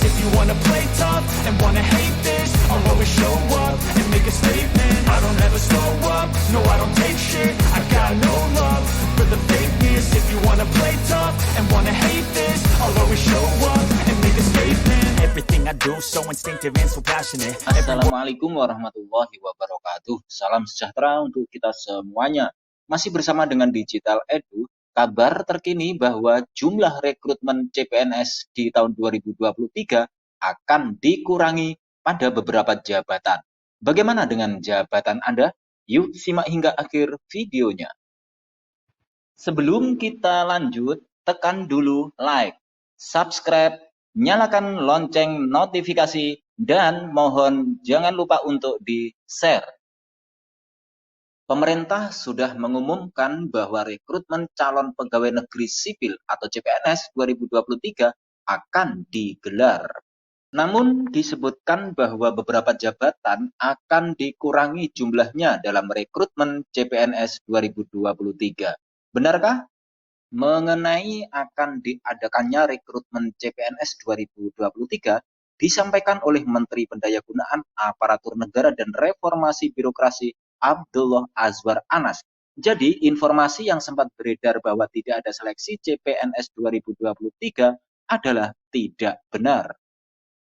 this. If you wanna play tough and wanna hate this, I'll always show up and make a statement. I don't ever slow up, no I don't take shit. I got no love for the fakeness. If you wanna play tough and wanna hate this, I'll always show up and make a statement. Everything I do so instinctive and so passionate. Assalamualaikum warahmatullahi wabarakatuh. Salam sejahtera untuk kita semuanya. Masih bersama dengan Digital Edu. Kabar terkini bahwa jumlah rekrutmen CPNS di tahun 2023 akan dikurangi pada beberapa jabatan. Bagaimana dengan jabatan Anda? Yuk simak hingga akhir videonya. Sebelum kita lanjut, tekan dulu like, subscribe, nyalakan lonceng notifikasi, dan mohon jangan lupa untuk di-share. Pemerintah sudah mengumumkan bahwa rekrutmen calon pegawai negeri sipil atau CPNS 2023 akan digelar. Namun disebutkan bahwa beberapa jabatan akan dikurangi jumlahnya dalam rekrutmen CPNS 2023. Benarkah? Mengenai akan diadakannya rekrutmen CPNS 2023 disampaikan oleh Menteri Pendayagunaan Aparatur Negara dan Reformasi Birokrasi Abdullah Azwar Anas. Jadi informasi yang sempat beredar bahwa tidak ada seleksi CPNS 2023 adalah tidak benar.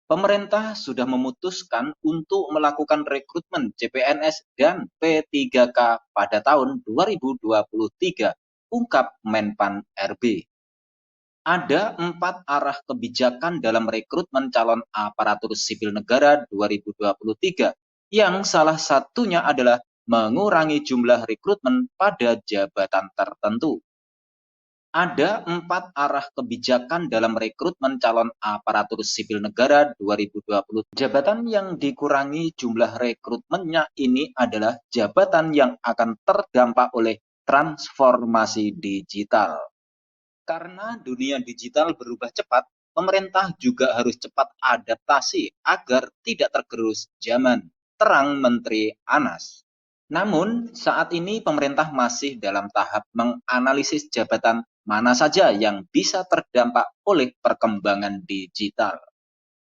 Pemerintah sudah memutuskan untuk melakukan rekrutmen CPNS dan P3K pada tahun 2023, ungkap Menpan RB. Ada 4 arah kebijakan dalam rekrutmen calon aparatur sipil negara 2023, yang salah satunya adalah mengurangi jumlah rekrutmen pada jabatan tertentu. Ada 4 arah kebijakan dalam rekrutmen calon aparatur sipil negara 2020. Jabatan yang dikurangi jumlah rekrutmennya ini adalah jabatan yang akan terdampak oleh transformasi digital. Karena dunia digital berubah cepat, pemerintah juga harus cepat adaptasi agar tidak tergerus zaman, terang Menteri Anas. Namun, saat ini pemerintah masih dalam tahap menganalisis jabatan mana saja yang bisa terdampak oleh perkembangan digital.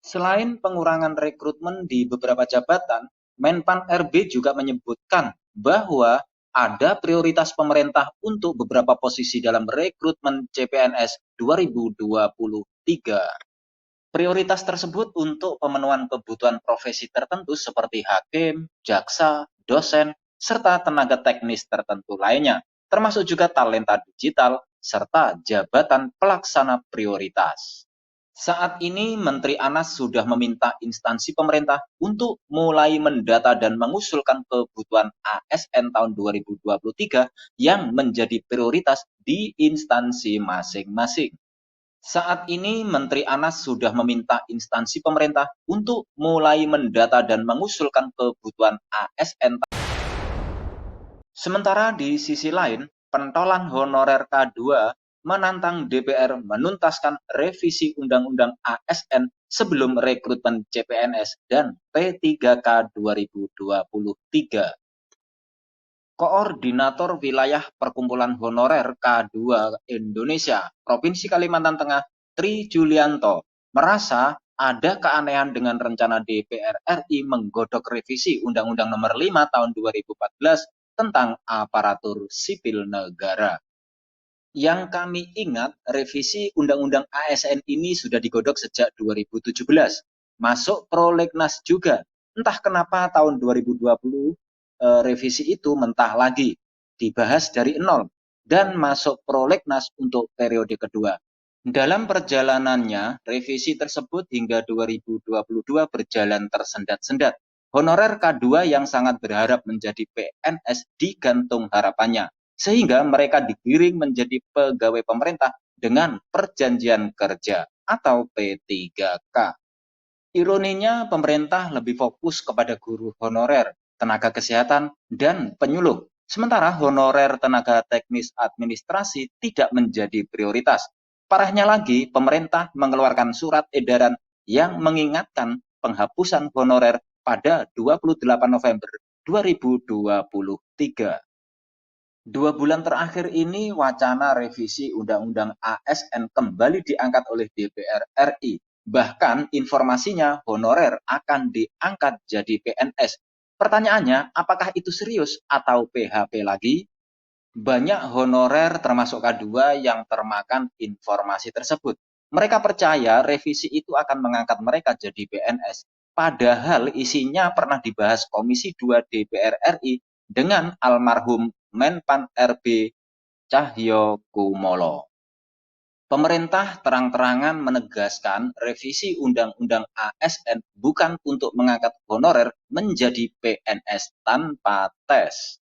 Selain pengurangan rekrutmen di beberapa jabatan, Menpan RB juga menyebutkan bahwa ada prioritas pemerintah untuk beberapa posisi dalam rekrutmen CPNS 2023. Prioritas tersebut untuk pemenuhan kebutuhan profesi tertentu seperti hakim, jaksa, dosen, serta tenaga teknis tertentu lainnya, termasuk juga talenta digital, serta jabatan pelaksana prioritas. Saat ini Menteri Anas sudah meminta instansi pemerintah untuk mulai mendata dan mengusulkan kebutuhan ASN tahun 2023 yang menjadi prioritas di instansi masing-masing. Saat ini Menteri Anas sudah meminta instansi pemerintah untuk mulai mendata dan mengusulkan kebutuhan ASN. Sementara di sisi lain, pentolan honorer K2 menantang DPR menuntaskan revisi Undang-Undang ASN sebelum rekrutmen CPNS dan P3K 2023. Koordinator Wilayah Perkumpulan Honorer K2 Indonesia, Provinsi Kalimantan Tengah, Tri Julianto, merasa ada keanehan dengan rencana DPR RI menggodok revisi Undang-Undang Nomor 5 Tahun 2014 tentang aparatur sipil negara. Yang kami ingat, revisi Undang-Undang ASN ini sudah digodok sejak 2017. Masuk prolegnas juga. Entah kenapa tahun 2020 revisi itu mentah lagi. Dibahas dari nol dan masuk prolegnas untuk periode kedua. Dalam perjalanannya, revisi tersebut hingga 2022 berjalan tersendat-sendat. Honorer K2 yang sangat berharap menjadi PNS digantung harapannya, sehingga mereka digiring menjadi pegawai pemerintah dengan perjanjian kerja atau P3K. Ironinya, pemerintah lebih fokus kepada guru honorer, tenaga kesehatan, dan penyuluh, sementara honorer tenaga teknis administrasi tidak menjadi prioritas. Parahnya lagi, pemerintah mengeluarkan surat edaran yang mengingatkan penghapusan honorer pada 28 November 2023. 2 bulan terakhir ini wacana revisi Undang-Undang ASN kembali diangkat oleh DPR RI Bahkan informasinya honorer akan diangkat jadi PNS. Pertanyaannya, apakah itu serius atau PHP lagi? Banyak honorer termasuk K2 yang termakan informasi tersebut. Mereka percaya revisi itu akan mengangkat mereka jadi PNS. Padahal isinya pernah dibahas Komisi 2 DPR RI dengan almarhum Menpan RB Cahyokumolo. Pemerintah terang-terangan menegaskan revisi Undang-Undang ASN bukan untuk mengangkat honorer menjadi PNS tanpa tes.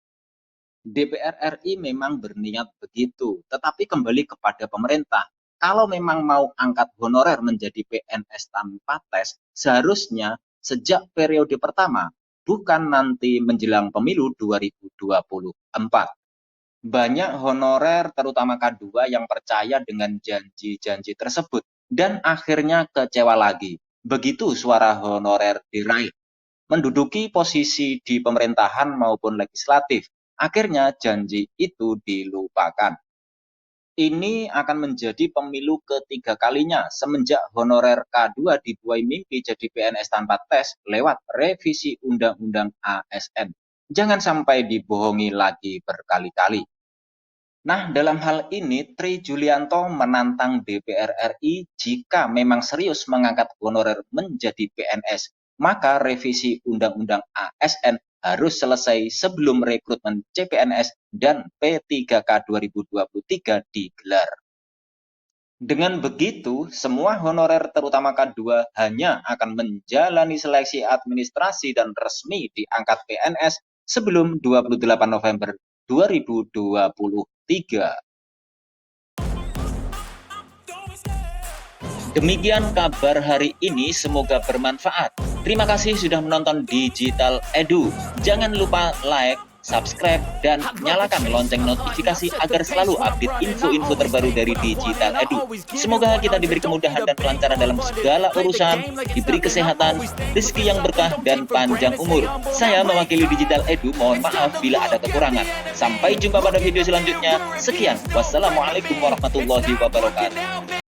DPR RI memang berniat begitu, tetapi kembali kepada pemerintah. Kalau memang mau angkat honorer menjadi PNS tanpa tes, seharusnya sejak periode pertama, bukan nanti menjelang pemilu 2024. Banyak honorer, terutama K2, yang percaya dengan janji-janji tersebut, dan akhirnya kecewa lagi. Begitu suara honorer diraih. Menduduki posisi di pemerintahan maupun legislatif, akhirnya janji itu dilupakan. Ini akan menjadi pemilu ketiga kalinya semenjak honorer K2 dibuai mimpi jadi PNS tanpa tes lewat revisi Undang-Undang ASN. Jangan sampai dibohongi lagi berkali-kali. Nah, dalam hal ini Tri Julianto menantang DPR RI jika memang serius mengangkat honorer menjadi PNS, maka revisi Undang-Undang ASN harus selesai sebelum rekrutmen CPNS dan P3K 2023 digelar. Dengan begitu, semua honorer terutama K2 hanya akan menjalani seleksi administrasi dan resmi diangkat PNS sebelum 28 November 2023. Demikian kabar hari ini, semoga bermanfaat. Terima kasih sudah menonton Digital Edu. Jangan lupa like, subscribe, dan nyalakan lonceng notifikasi agar selalu update info-info terbaru dari Digital Edu. Semoga kita diberi kemudahan dan kelancaran dalam segala urusan, diberi kesehatan, rezeki yang berkah, dan panjang umur. Saya mewakili Digital Edu, mohon maaf bila ada kekurangan. Sampai jumpa pada video selanjutnya. Sekian, wassalamualaikum warahmatullahi wabarakatuh.